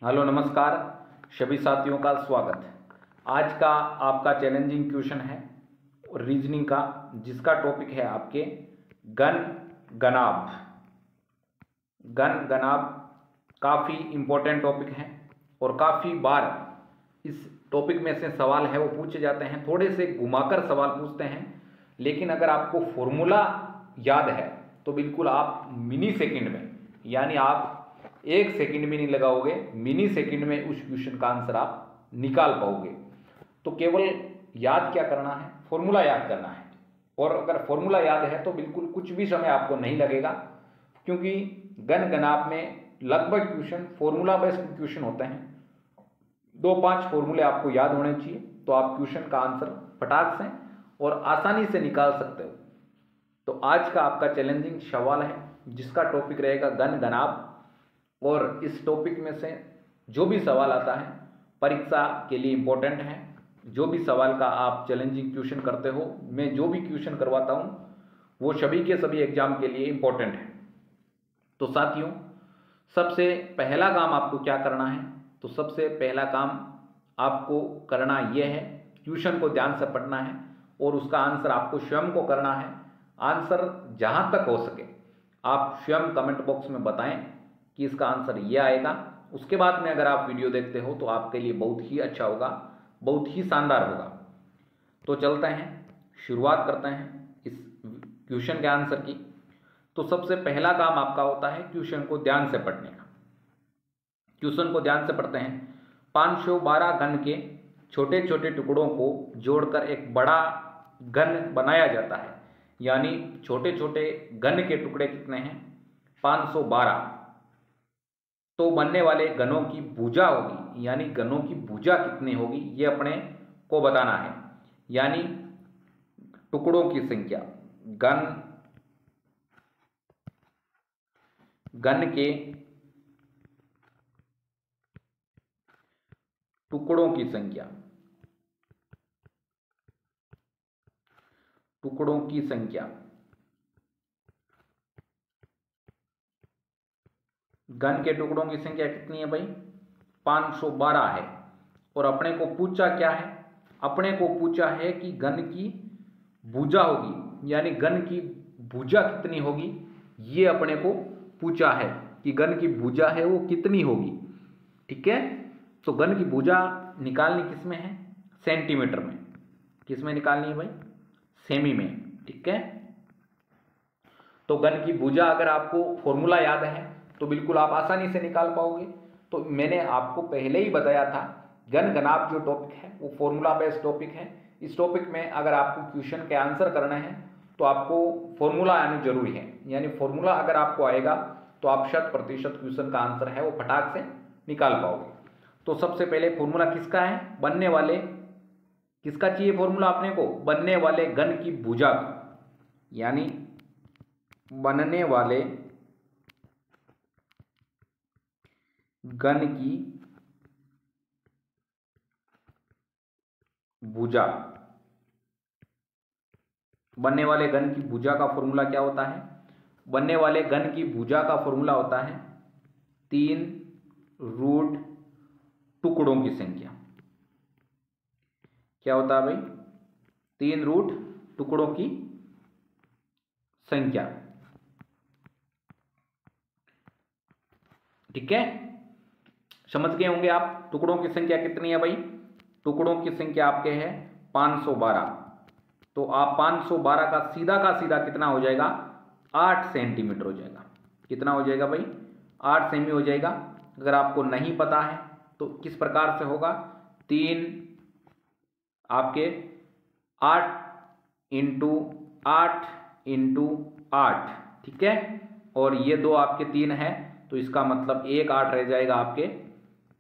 Hello नमस्कार सभी साथियों का स्वागत है। आज का आपका चैलेंजिंग क्वेश्चन है रीजनिंग का, जिसका टॉपिक है आपके गण गनाभ। गण गनाभ काफ़ी इम्पोर्टेंट टॉपिक है और काफ़ी बार इस टॉपिक में से सवाल है वो पूछे जाते हैं। थोड़े से घुमाकर सवाल पूछते हैं, लेकिन अगर आपको फॉर्मूला याद है तो बिल्कुल आप मिनी सेकंड में, यानी आप 1 सेकंड भी नहीं लगाओगे, मिनी सेकंड में उस क्वेश्चन का आंसर आप निकाल पाओगे। तो केवल याद क्या करना है, फॉर्मूला याद करना है। और अगर फॉर्मूला याद है तो बिल्कुल कुछ भी समय आपको नहीं लगेगा, क्योंकि गण गणाप में लगभग क्वेश्चन फॉर्मूला बेस्ड क्वेश्चन होते हैं। 2-5 फॉर्मूले आपको याद होने चाहिए, तो आप क्वेश्चन का आंसर फटाक से और आसानी से निकाल सकते हो। तो आज का आपका चैलेंजिंग सवाल है, जिसका टॉपिक रहेगा गण गणाप। और इस टॉपिक में से जो भी सवाल आता है परीक्षा के लिए इम्पोर्टेंट है। जो भी सवाल का आप चैलेंजिंग क्वेश्चन करते हो, मैं जो भी क्वेश्चन करवाता हूँ वो सभी के सभी एग्जाम के लिए इम्पोर्टेंट है। तो साथियों, सबसे पहला काम आपको क्या करना है, तो सबसे पहला काम आपको करना यह है, क्वेश्चन को ध्यान से पढ़ना है और उसका आंसर आपको स्वयं को करना है। आंसर जहाँ तक हो सके आप स्वयं कमेंट बॉक्स में बताएं कि इसका आंसर ये आएगा। उसके बाद में अगर आप वीडियो देखते हो तो आपके लिए बहुत ही अच्छा होगा, बहुत ही शानदार होगा। तो चलते हैं, शुरुआत करते हैं इस क्वेश्चन के आंसर की। तो सबसे पहला काम आपका होता है क्वेश्चन को ध्यान से पढ़ने का। क्वेश्चन को ध्यान से पढ़ते हैं। 512 घन के छोटे छोटे टुकड़ों को जोड़कर एक बड़ा घन बनाया जाता है। यानी छोटे छोटे घन के टुकड़े कितने हैं? 512। तो बनने वाले घनों की भुजा होगी, यानी घनों की भुजा कितनी होगी ये अपने को बताना है। यानी टुकड़ों की संख्या, घन के टुकड़ों की संख्या, टुकड़ों की संख्या घन के टुकड़ों की संख्या कितनी है भाई? 512 है। और अपने को पूछा क्या है? अपने को पूछा है कि घन की भुजा होगी, यानी घन की भुजा कितनी होगी, ये अपने को पूछा है कि घन की भुजा है वो कितनी होगी। ठीक है, तो घन की भुजा निकालनी किस में है? सेंटीमीटर में। किस में निकालनी है भाई? सेमी में। ठीक है, तो घन की भुजा अगर आपको फॉर्मूला याद है तो बिल्कुल आप आसानी से निकाल पाओगे। तो मैंने आपको पहले ही बताया था, घन गणाप जो टॉपिक है वो फॉर्मूला बेस्ड टॉपिक है। इस टॉपिक में अगर आपको क्वेश्चन के आंसर करने हैं तो आपको फॉर्मूला आना जरूरी है। यानी फॉर्मूला अगर आपको आएगा तो आप 100% क्वेश्चन का आंसर है वो फटाक से निकाल पाओगे। तो सबसे पहले फॉर्मूला किसका है? बनने वाले, किसका चाहिए फॉर्मूला अपने को? बनने वाले घन की भुजा का, यानी बनने वाले घन की भुजा, बनने वाले घन की भुजा का फॉर्मूला क्या होता है? बनने वाले घन की भुजा का फॉर्मूला होता है 3 रूट टुकड़ों की संख्या। क्या होता है भाई? 3 रूट टुकड़ों की संख्या। ठीक है, समझ गए होंगे आप टुकड़ों की संख्या कितनी है भाई? टुकड़ों की संख्या आपके है 512। तो आप 512 का सीधा कितना हो जाएगा? 8 सेंटीमीटर हो जाएगा। कितना हो जाएगा भाई? 8 सेमी हो जाएगा। अगर आपको नहीं पता है तो किस प्रकार से होगा? 3 आपके 8 इंटू 8 इंटू 8। ठीक है, और ये 2 आपके 3 है, तो इसका मतलब 1 8 रह जाएगा आपके,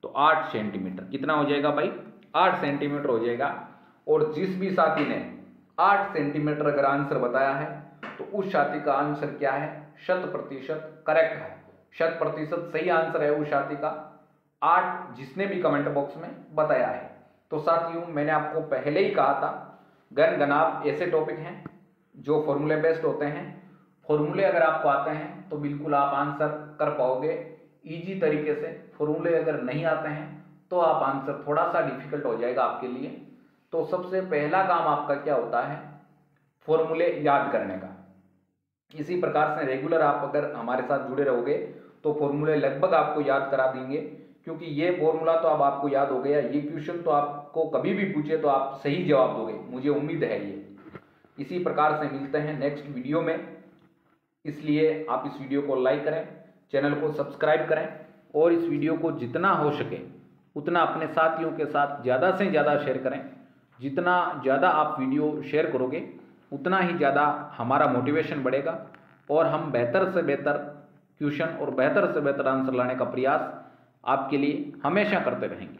तो 8 सेंटीमीटर। कितना हो जाएगा भाई? 8 सेंटीमीटर हो जाएगा। और जिस भी साथी ने 8 सेंटीमीटर अगर आंसर बताया है तो उस साथी का आंसर क्या है? 100% करेक्ट है, 100% सही आंसर है उस साथी का 8, जिसने भी कमेंट बॉक्स में बताया है। तो साथियों, मैंने आपको पहले ही कहा था, घन गणाप ऐसे टॉपिक हैं जो फॉर्मूले बेस्ड होते हैं। फॉर्मूले अगर आपको आते हैं तो बिल्कुल आप आंसर कर पाओगे इजी तरीके से। फॉर्मूले अगर नहीं आते हैं तो आप आंसर थोड़ा सा डिफिकल्ट हो जाएगा आपके लिए। तो सबसे पहला काम आपका क्या होता है, फॉर्मूले याद करने का। इसी प्रकार से रेगुलर आप अगर हमारे साथ जुड़े रहोगे तो फॉर्मूले लगभग आपको याद करा देंगे, क्योंकि ये फॉर्मूला तो अब आपको याद हो गया। ये क्वेश्चन तो आपको कभी भी पूछे तो आप सही जवाब दोगे, मुझे उम्मीद है ये। इसी प्रकार से मिलते हैं नेक्स्ट वीडियो में, इसलिए आप इस वीडियो को लाइक करें, चैनल को सब्सक्राइब करें और इस वीडियो को जितना हो सके उतना अपने साथियों के साथ ज़्यादा से ज़्यादा शेयर करें। जितना ज़्यादा आप वीडियो शेयर करोगे उतना ही ज़्यादा हमारा मोटिवेशन बढ़ेगा और हम बेहतर से बेहतर क्वेश्चन और बेहतर से बेहतर आंसर लाने का प्रयास आपके लिए हमेशा करते रहेंगे।